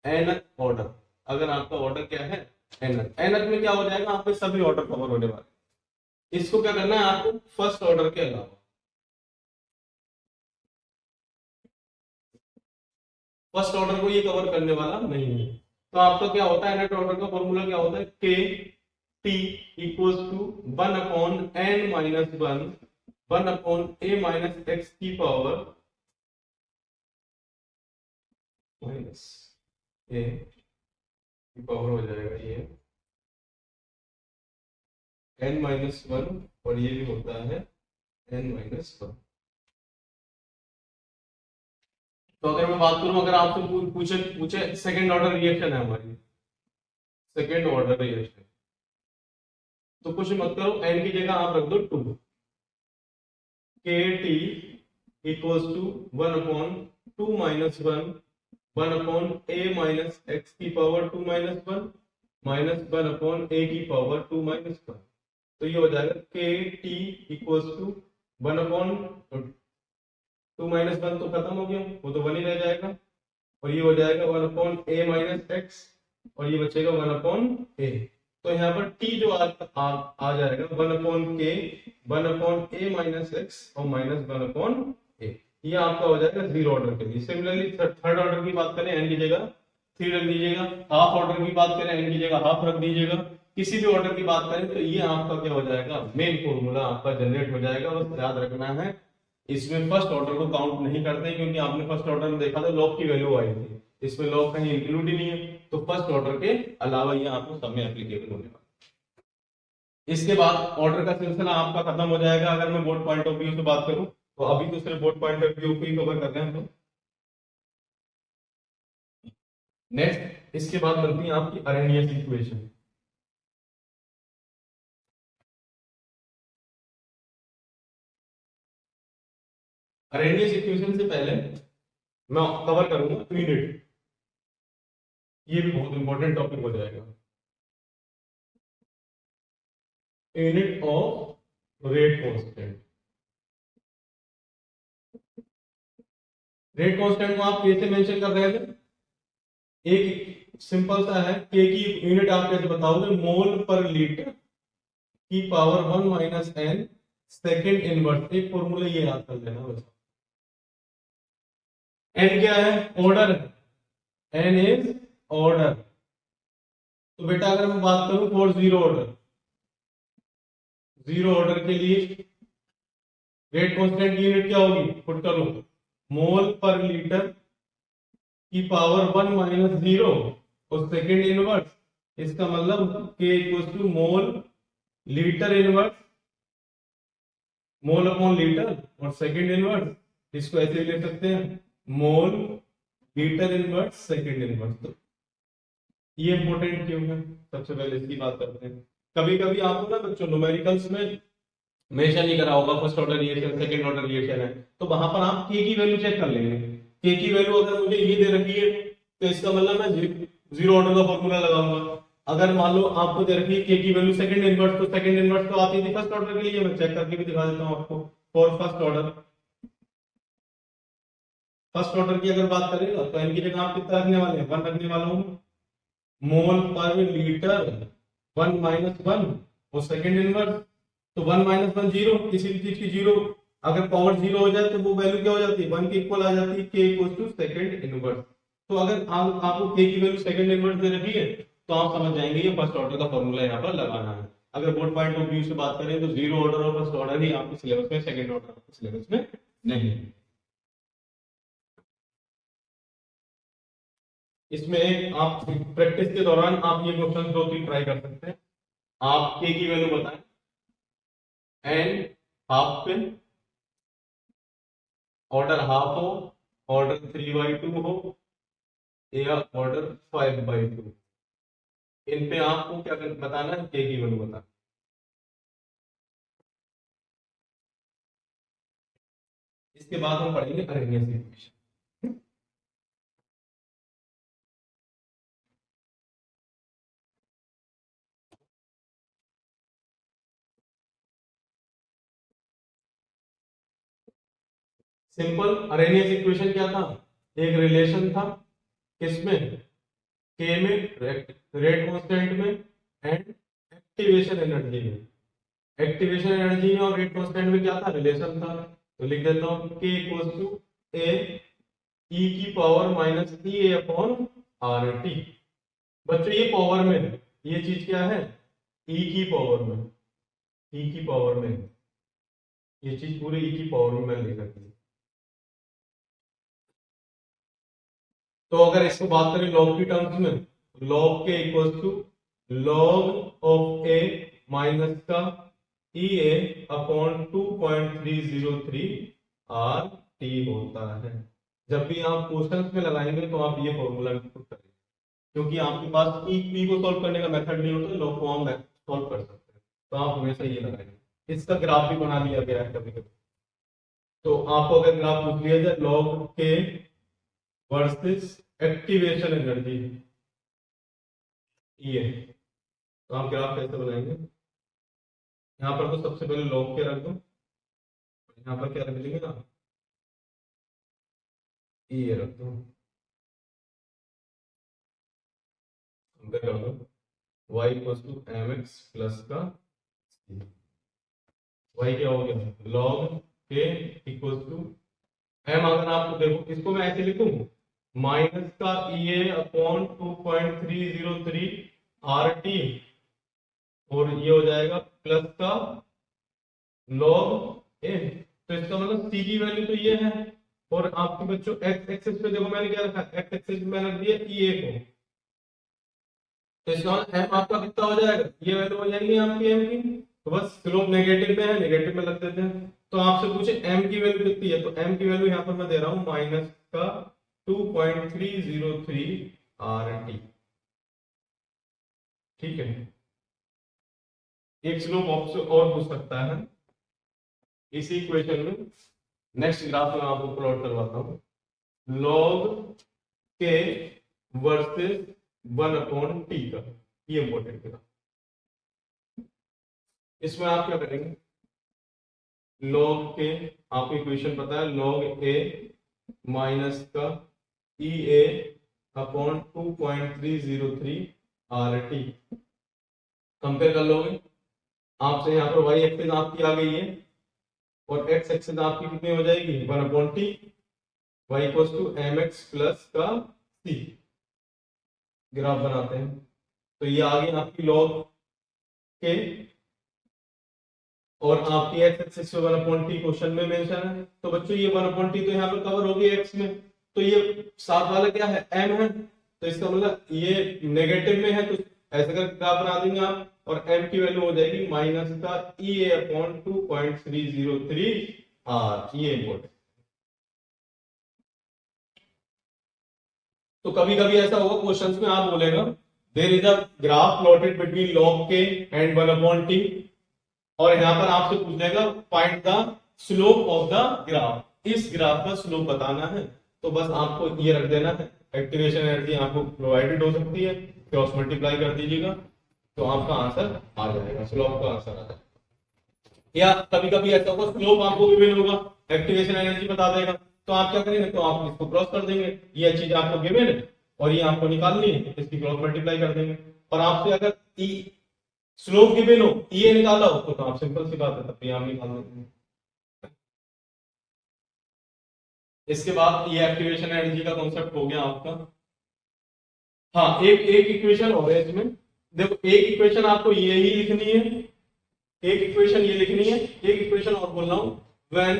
Speaker 1: एन ऑर्डर, अगर आपका ऑर्डर क्या है एन, एन में क्या हो जाएगा, आपके सभी ऑर्डर कवर होने वाले। इसको क्या करना है आपको, फर्स्ट ऑर्डर के अलावा, फर्स्ट ऑर्डर को ये कवर करने वाला नहीं है। तो आपका क्या होता है, नेट ऑर्डर का फॉर्मूला क्या होता है, के T equals to 1/n-1 1/a-x की पावर माइनस ए की पावर हो जाएगा ये n-1, और ये भी होता है n-1। तो अगर मैं बात करूं, अगर आपसे पूछे पूछे सेकंड ऑर्डर रिएक्शन है हमारी, सेकंड ऑर्डर रिएक्शन, तो कुछ मत करो, n की जगह आप रख दो 2, के टी इक्वल्स टू 1/2 - 1/a-x की पावर 2-1 माइनस 1/a की पावर 2-1। तो ये हो जाएगा के टी इक्वल्स टू 1/2 - 1 तो खत्म हो गया, वो तो 1 ही रह जाएगा, और ये हो जाएगा 1/a-x, और ये बचेगा 1/a। तो यहाँ पर t जो आ जाएगा 1/k 1/a-x और माइनस 1/a, ये आपका हो जाएगा जीरो ऑर्डर के लिए। सिमिलरली थर्ड ऑर्डर की बात करें, n की जगह 3 रख दीजिएगा, हाफ ऑर्डर की बात करें n की जगह हाफ रख दीजिएगा, किसी भी ऑर्डर की बात करें तो ये आपका क्या हो जाएगा, मेन फॉर्मूला आपका जनरेट हो जाएगा। बस याद रखना है, इसमें फर्स्ट ऑर्डर को काउंट नहीं करते, क्योंकि आपने फर्स्ट ऑर्डर में देखा था लॉग की वैल्यू आई थी, इसमें लॉग कहीं इंक्लूड ही नहीं है, तो फर्स्ट ऑर्डर के अलावा ये आपको सब में एप्लीकेबल होने वाला। इसके बाद ऑर्डर का सिलसिला आपका खत्म हो जाएगा। अगर मैं बोर्ड पॉइंट ऑफ व्यू से बात करूं, तो अभी तो सिर्फ बोर्ड पॉइंट ऑफ व्यू को ही कवर कर रहे हैं हम लोग। नेक्स्ट इसके बाद बनती है आपकी अरेनियस इक्वेशन। अरेनियस इक्वेशन से पहले मैं कवर करूंगा यूनिट, ये भी बहुत इंपॉर्टेंट टॉपिक हो जाएगा। Unit of rate constant. Rate constant को आप कैसे मेंशन कर रहे थे, एक सिंपल सा है, के की यूनिट आप कैसे बताओगे, मोल पर लीटर की पावर 1 - n सेकेंड इनवर्स। एक फॉर्मूला ये याद कर लेना बस। n क्या है, ऑर्डर है, n इज ऑर्डर। तो बेटा अगर मैं बात करूं for zero order, zero order के लिए रेट कांस्टेंट की यूनिट क्या होगी, पुट कर लो, मोल पर लीटर की पावर 1 - 0 और सेकेंड इनवर्स। इसका मतलब k equals to mole litre inverse, mole upon litre और सेकेंड इनवर्स। इसको ऐसे भी लिख सकते हैं, mole litre inverse second inverse. तो ये इंपॉर्टेंट क्यों है, सबसे पहले इसकी बात करते हैं। कभी कभी आपको ना बच्चों न्यूमेरिकल्स में मेंशन नहीं करा होगा first order reaction second order reaction है, तो वहां पर आप के की वैल्यू चेक कर लेंगे। के की वैल्यू अगर मुझे ये दे रखी है, तो इसका मतलब मैं जीरो ऑर्डर का फॉर्मूला लगाऊंगा। अगर मान लो आपको दे रखी है के की वैल्यू सेकंड इनवर्स, तो सेकंड इनवर्स तो आती थी फर्स्ट ऑर्डर के लिए, मैं चेक करके भी दिखा देता हूं आपको। For first order, first order की अगर बात करें तो n की जगह आप कितना रखने वाले हैं, 1 रखने वाला हूं, मोल पर लीटर 1 - 1 और सेकंड इनवर्स। तो 1 - 1 जीरो, किसी भी चीज की जीरो अगर पावर जीरो हो जाए तो वो वैल्यू क्या हो जाती है, 1 के इक्वल आ जाती है, के इक्वल टू सेकंड इनवर्स। तो अगर आपको के की वैल्यू सेकंड इनवर्स दे रखी है, तो आप समझ जाएंगे ये फर्स्ट ऑर्डर का फॉर्मूला यहाँ पर लगाना है। अगर बोर्ड पॉइंट ऑफ व्यू से बात करें तो जीरो ऑर्डर और फर्स्ट ऑर्डर ही आपके सिलेबस में, सेकंड ऑर्डर आपके सिलेबस में नहीं है। इसमें एक आप प्रैक्टिस के दौरान आप ये क्वेश्चन 2-3 ट्राई कर सकते हैं। आप के की वैल्यू बताएं, एन हाफ पे, ऑर्डर हाफ हो, ऑर्डर 3/2 हो, या ऑर्डर 5/2। इन पे आपको क्या बताना है, के की वैल्यू बताना। इसके बाद हम पढ़ेंगे Arrhenius equation.
Speaker 2: Simple Arrhenius equation क्या था, एक रिलेशन था किसमें, के में, रेट कांस्टेंट में एंड एक्टिवेशन एनर्जी में। एक्टिवेशन एनर्जी में और रेट कांस्टेंट में क्या था, रिलेशन था। तो लिख देता हूं के इक्वल्स टू ए ई की power minus E A upon R T. बच्चों ये पावर में है, ये चीज क्या है, ई की पावर में, ई की पावर में, ये चीज पूरे ई की पावर में मैं लिख रखी है। तो अगर इसको बात करें लॉग की टर्म्स में, log k equals to log of A minus का E A upon 2.303 R T होता है। जब भी आप क्वेश्चंस में लगाएंगे तो आप ये फॉर्मूला इनपुट करेंगे, क्योंकि आपके पास ई को सॉल्व करने का मेथड नहीं होता, लॉग को हम सॉल्व कर सकते हैं, तो आप हमेशा ये लगाएंगे। इसका ग्राफ भी बना लिया गया है कभी कभी। तो आपको अगर ग्राफ पूछ लिया जाए लॉग के वर्सेस एक्टिवेशन एनर्जी ये, तो आप ग्राफ कैसे बनाएंगे, यहाँ पर तो सबसे पहले लॉग के रख दो, यहाँ पर क्या रख देंगे ना, ये रख दो, कर दो y equals to M X plus का y क्या हो गया log k equals to m। अगर आपको देखो इसको मैं ऐसे लिखूं माइनस का E A upon 2.303 R T, और ये हो जाएगा प्लस का log ए। तो इसका मतलब c की वैल्यू तो ये है, और आपके बच्चों x एक्सिस पे देखो मैंने क्या रखा, x एक्सिस पे मैंने रख दिया ई ए को, तो इसका मतलब m आपका कितना हो जाएगा, ये वैल्यू हो जाएगी आपकी m की। तो बस स्लोप नेगेटिव में है, नेगेटिव में लग देते हैं। तो आपसे पूछे m की वैल्यू कितनी है, तो m की वैल्यू यहाँ पर मैं दे रहा हूँ माइनस का 2.303 आर टी। ठीक है, एक स्लोप ऑप्शन और पूछ सकता है इसी इक्वेशन में। नेक्स्ट ग्राफ में आपको प्लॉट करवाता हूँ, लॉग के वर्सेस 1/t का, ये इंपॉर्टेंट ग्राफ। इसमें आप क्या करेंगे, लॉग के आपको इक्वेशन पता है, लॉग ए माइनस का E A upon 2.303 R T compare कर लोगे। आपसे यहाँ पर वाई एक्सिस आपकी आ गई है और एक्स एक्सिस आपकी कितनी हो जाएगी 1/t, y equals to M X plus का सी। ग्राफ बनाते हैं, तो ये आ गई आपकी लॉग के, और आपकी एक्स एक्सिस पे 1/t क्वेश्चन में मेंशन है। तो बच्चों ये 1/t तो यहाँ पर कवर होगी एक्स में, तो ये साथ वाला क्या है m है, तो इसका मतलब ये नेगेटिव में है, तो ऐसे कर ग्राफ बना देंगे आप, और m की वैल्यू हो जाएगी माइनस का ई ए अपॉन 2.303 आर। ये इंपॉर्टेंट। तो कभी कभी ऐसा होगा क्वेश्चंस में आप बोलेगा there is a graph plotted between log k and 1/t, और यहां पर आपसे पूछ लेगा find the slope of the graph, इस ग्राफ का स्लोप बताना है। तो बस आपको ये रख देना है, एक्टिवेशन एनर्जी आपको प्रोवाइडेड हो सकती है, क्रॉस मल्टीप्लाई कर दीजिएगा तो आपका आंसर आ जाएगा, स्लोप का आंसर आ जाएगा। या कभी कभी ऐसा होगा स्लोप आपको गिवन होगा, एक्टिवेशन एनर्जी बता देगा, तो आप क्या करेंगे, तो आप इसको क्रॉस कर देंगे, ये चीज आपको गिवन है और ये आपको निकालनी है, इसकी क्रॉस मल्टीप्लाई कर देंगे। और आपसे अगर ई स्लोप गिवन हो, ये निकाला हो, तो आप सिंपल सी बात है तब भी आप निकाल देते हैं। इसके बाद ये एक्टिवेशन एनर्जी का कॉन्सेप्ट हो गया आपका। हाँ, एक एक इक्वेशन और है इसमें, देखो एक इक्वेशन आपको ये ही लिखनी है, एक इक्वेशन ये लिखनी है, एक इक्वेशन और बोल रहा हूं, व्हेन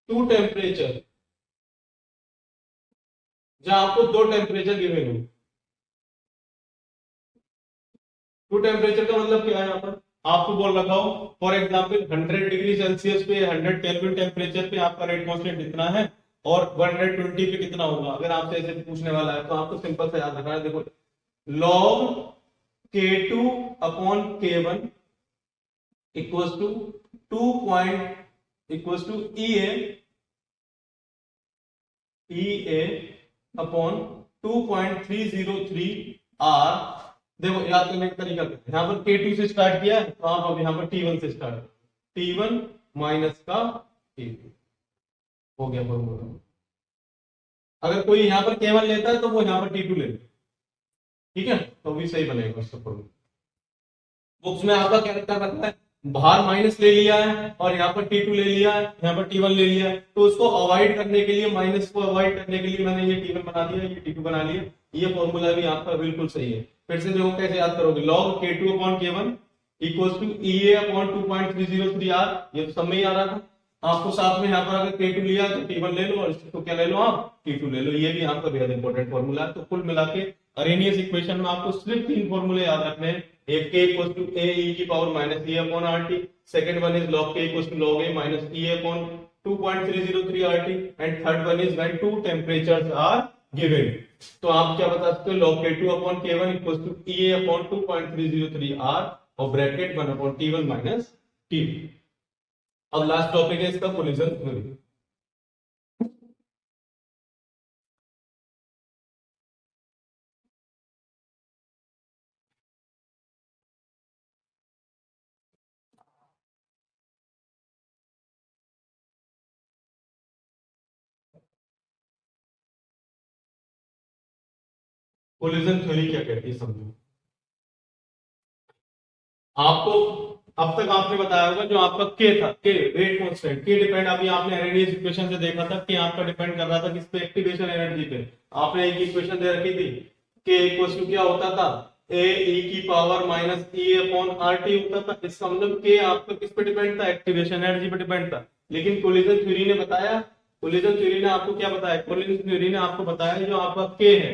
Speaker 2: टू टेम्परेचर, जहां आपको दो टेम्परेचर गिवन हो। टू टेम्परेचर का मतलब क्या है, यहाँ पर आपको बोल रखा हो फॉर एग्जांपल 100 डिग्री सेल्सियस पे 100 केल्विन टेम्परेचर पे आपका रेट कांस्टेंट इतना है और 120 पे कितना होगा। अगर आपसे ऐसे पूछने वाला है तो आपको सिंपल से याद रखना है, देखो log k2 upon k1 equals to 2 point equals to E A upon 2.303 R. देखो याद करने का तरीका, यहाँ पर K2 से स्टार्ट किया है तो आप अब यहाँ पर T1 से स्टार्ट, T1 माइनस का K2, हो गया फॉर्मूला। अगर कोई यहाँ पर K1 लेता है तो वो यहाँ पर T2 ले ले, ठीक है, तो भी सही बनेगा उसका फॉर्मूला। बुक्स में आपका क्या रखा है, बाहर माइनस ले लिया है और यहाँ पर T2 ले लिया है, यहाँ पर T1 ले लिया है, तो उसको अवॉइड करने के लिए, माइनस को अवॉइड करने के लिए मैंने ये T1 बना दिया, ये T2 बना लिया। ये फॉर्मूला भी आपका बिल्कुल सही है। फिर से देखो कैसे याद करोगे, log K2 upon K1 equals to EA upon 2.303R, ये तो सब में ही आ रहा था आपको। साथ में यहाँ पर अगर K2 लिया तो T1 ले लो और इसको क्या ले लो आप, T2 ले लो। ये भी आपका बेहद इंपॉर्टेंट फॉर्मूला है। तो कुल मिला के अरेनियस इक्वेशन में आपको सिर्फ 3 फॉर्मूले याद रखने हैं। एक K equals to A e की power minus E upon RT, second one is log K equals to log A minus E upon 2.303 RT, and third one is when two temperatures are given. तो आप क्या बता सकते हो, log K2 upon K1 equals to EA upon 2.303 R और bracket 1 upon T1 minus T2। अब last topic है इसका कोलिजन थ्योरी। कोलिजन थ्योरी क्या कहती है समझो। आपको अब तक आपने बताया होगा जो आपका के था, के रेट कांस्टेंट, के डिपेंड, अभी आपने एनर्जी इक्वेशन से देखा था कि आपका डिपेंड कर रहा था किस पे, एक्टिवेशन एनर्जी पे। आपने एक इक्वेशन दे रखी थी, के इक्वल्स टू क्या होता था, ए ई की पावर माइनस ई अपॉन आर टी होता था। इसका मतलब के आपका किस पे डिपेंड था, एक्टिवेशन एनर्जी पे डिपेंड था। लेकिन कोलिजन थ्योरी ने बताया, कोलिजन थ्योरी ने आपको क्या बताया, कोलिजन थ्योरी ने आपको बताया जो आपका के है,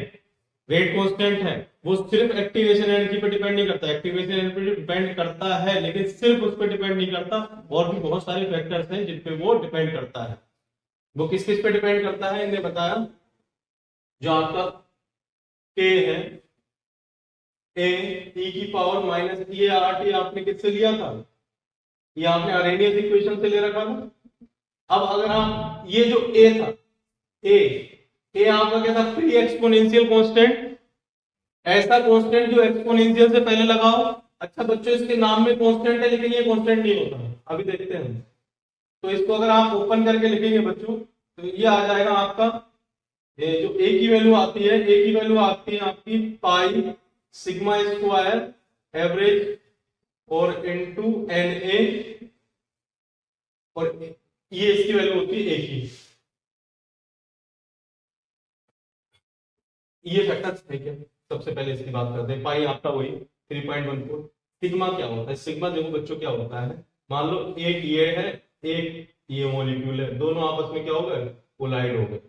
Speaker 2: रेट कांस्टेंट है, वो सिर्फ एक्टिवेशन एनर्जी पे डिपेंड नहीं करता। एक्टिवेशन एनर्जी पे डिपेंड करता है लेकिन सिर्फ उस पर डिपेंड नहीं करता, और भी बहुत सारे फैक्टर्स हैं जिन पे वो डिपेंड करता है। वो किस किस पे डिपेंड करता है इन्हें बताया। जो आपका के है, ए ई की power minus E R T, आपने किससे लिया था, ये आपने अरेनियस इक्वेशन से ले रखा था। अब अगर आप ये जो ए था, ए आपका क्या था, प्री एक्सपोनेंशियल कांस्टेंट, ऐसा कांस्टेंट जो एक्सपोनेंशियल से पहले लगाओ। अच्छा बच्चों, इसके नाम में कांस्टेंट है लेकिन ये कांस्टेंट नहीं होता है, अभी देखते हैं। तो इसको अगर आप ओपन करके लिखेंगे बच्चों तो ये आ जाएगा आपका, ये जो ए की वैल्यू आती है, ए की वैल्यू आती है आपकी पाई सिग्मा स्क्वायर एवरेज और इनटू एन ए, और ये इसकी वैल्यू होती है ए की। ये फैक्टर्स है क्या, सबसे पहले इसकी बात करते हैं। पाई आपका वही 3.14। सिग्मा क्या होता है, सिग्मा देखो बच्चों क्या होता है, मान लो एक ये है, एक ये मॉलिक्यूल है, दोनों आपस में क्या हो गए, कोलाइड हो गए।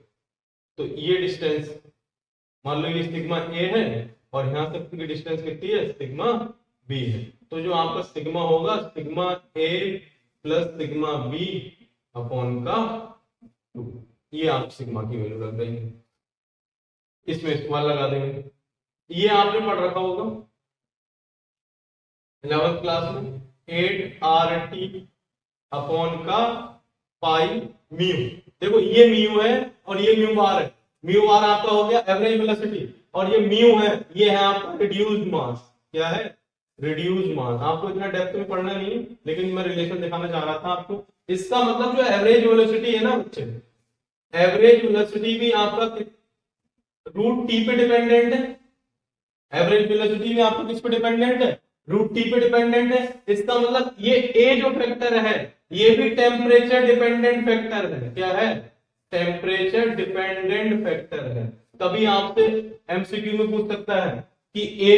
Speaker 2: तो ये डिस्टेंस मान लो ये सिग्मा ए है और यहां तक की डिस्टेंस कितनी है, सिग्मा बी है। तो जो आपका सिग्मा होगा, सिग्मा ए प्लस सिग्मा बी अपॉन का 2, ये आप सिग्मा की वैल्यू रख देंगे, इसमें इस्तेमाल लगा देंगे। ये आपने पढ़ रखा होगा 11th क्लास में, 8RT अपॉन का पाई म्यू। देखो ये म्यू है और ये म्यू बार है, म्यू बार आपका हो गया एवरेज वेलोसिटी, और ये म्यू है, ये है आपका रिड्यूस्ड मास। क्या है, रिड्यूस्ड मास। आपको इतना डेप्थ में पढ़ना नहीं है लेकिन मैं रिलेशन दिखाना चाह रहा था आपको। इसका मतलब जो एवरेज वेलोसिटी है ना बच्चे, एवरेज वेलोसिटी भी आपका रूट टी पे डिपेंडेंट है। एवरेज वेलोसिटी में आपको किस पे डिपेंडेंट है, रूट टी पे डिपेंडेंट है। इसका मतलब ये ए जो फैक्टर है ये भी टेम्परेचर डिपेंडेंट फैक्टर है। क्या है, टेम्परेचर डिपेंडेंट फैक्टर है। तभी आपसे एमसीक्यू में पूछ सकता है कि ए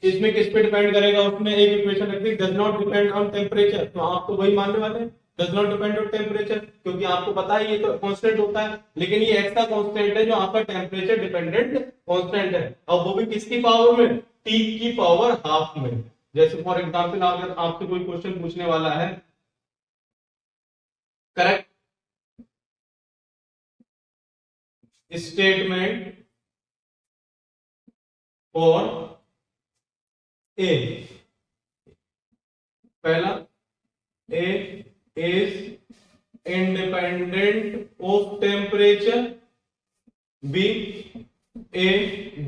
Speaker 2: इसमें किस पे डिपेंड करेगा, उसमें एक इक्वेशन रखी does not depend on temperature, तो आप तो वही मानने वाले हैं, does not depend on temperature, क्योंकि आपको पता है ये तो कांस्टेंट होता है। लेकिन ये ऐसा कांस्टेंट है जो आपका टेम्परेचर डिपेंडेंट कांस्टेंट है, और वो भी किसकी पावर में, टी की पावर हाफ में। जैसे फॉर एग्जांपल अगर आपसे कोई क्वेश्चन पूछने वाला है, करेक्ट स्टेटमेंट फॉर ए, पहला ए is independent of temperature, B A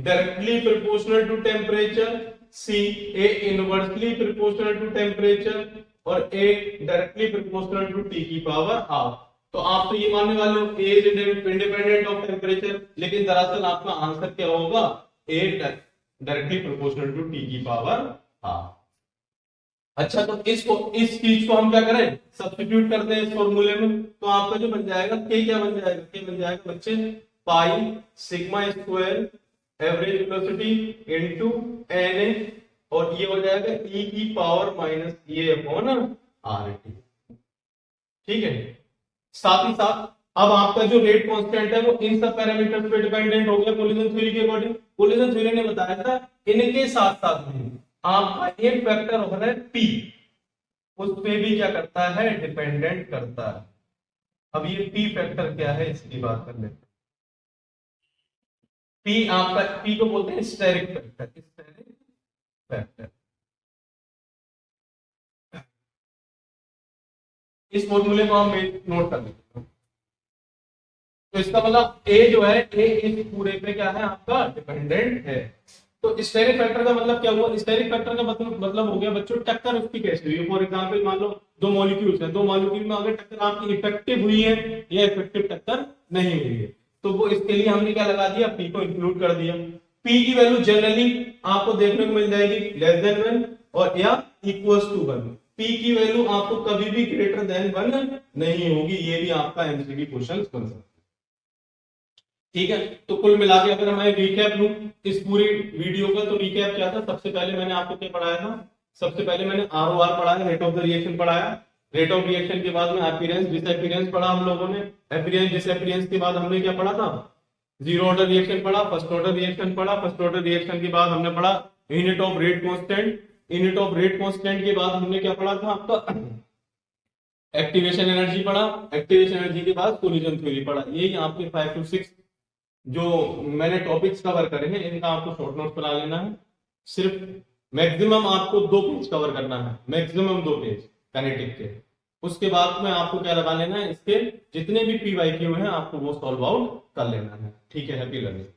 Speaker 2: directly proportional to temperature, C A inversely proportional to temperature, और A directly proportional to T की पावर हाफ। तो आप तो ये मानने वाले हो ए इज इंडिपेंडेंट ऑफ टेम्परेचर, लेकिन दरअसल आपका आंसर क्या होगा, ए डायरेक्टली प्रोपोर्शनल टू टी की पावर हाफ। अच्छा, तो इस चीज को हम क्या करें, सब्स्टिट्यूट करते हैं इस फॉर्मूले में, तो आपका जो बन जाएगा के, क्या बन जाएगा, के बन जाएगा बच्चे pi sigma square average velocity into N, और ये हो जाएगा ई की power minus A upon R T. ठीक है, साथ ही साथ अब आपका जो रेट कांस्टेंट है वो इन सब पैरामीटर्स पे डिपेंडेंट हो गया कोलिजन थ्योरी के अकॉर्डिंग। कोलिजन थ्योरी ने बताया था इनके साथ साथ में आपका एक फैक्टर हो रहा है पी, उस पे भी क्या करता है, डिपेंडेंट करता है। अब ये पी फैक्टर क्या है इसकी बात कर लेते हैं। पी आपका, पी को बोलते हैं स्टेरिक फैक्टर, स्टेरिक फैक्टर। इस फॉर्मूले को हम नोट कर लेते हैं। तो इसका मतलब ए जो है, ए इस पूरे पे क्या है आपका, डिपेंडेंट है। तो स्टेरिक फैक्टर का मतलब क्या हुआ, स्टेरिक फैक्टर का मतलब हो गया बच्चों टक्कर उसकी कैसे हुई। फॉर एग्जांपल मान लो दो मॉलिक्यूल्स हैं, दो मॉलिक्यूल में अगर टक्कर आपकी इफेक्टिव हुई है या इफेक्टिव टक्कर नहीं हुई है, तो वो इसके लिए हमने क्या लगा दिया, पी को इंक्लूड कर दिया। पी की वैल्यू जनरली आपको देखने को मिल जाएगी लेस देन 1 और या इक्वल्स टू 1। पी की वैल्यू आपको कभी भी ग्रेटर देन 1 नहीं होगी, ये भी आपका एमसीक्यू क्वेश्चन बन सकता है। ठीक है, तो कुल मिला के अगर मैं रिकैप लूं इस पूरी वीडियो का, तो रिकैप क्या था, सबसे पहले मैंने आपको क्या पढ़ाया था, सबसे पहले मैंने आरओआर पढ़ाया, रेट ऑफ द रिएक्शन पढ़ाया। रेट ऑफ रिएक्शन के बाद में अपीयरेंस डिसअपीयरेंस पढ़ा हम लोगों ने। अपीयरेंस डिसअपीयरेंस के बाद हमने क्या पढ़ा था, जीरो ऑर्डर रिएक्शन पढ़ा, फर्स्ट ऑर्डर रिएक्शन पढ़ा। फर्स्ट ऑर्डर रिएक्शन के बाद हमने पढ़ा unit of rate constant. Unit of rate constant के बाद हमने क्या पढ़ा था आपका, एक्टिवेशन एनर्जी पढ़ा। एक्टिवेशन एनर्जी के बाद कोलिजन थ्योरी पढ़ा। यही आपके 5 to 6 जो मैंने टॉपिक्स कवर करे हैं, इनका आपको शॉर्ट नोट बना लेना है। सिर्फ मैक्सिमम आपको 2 पेज कवर करना है, मैक्सिमम 2 पेज काइनेटिक के। उसके बाद में आपको क्या लगा लेना है, इसके जितने भी पीवाईक्यू हैं आपको वो सॉल्व आउट कर लेना है। ठीक है, हैप्पी लर्निंग।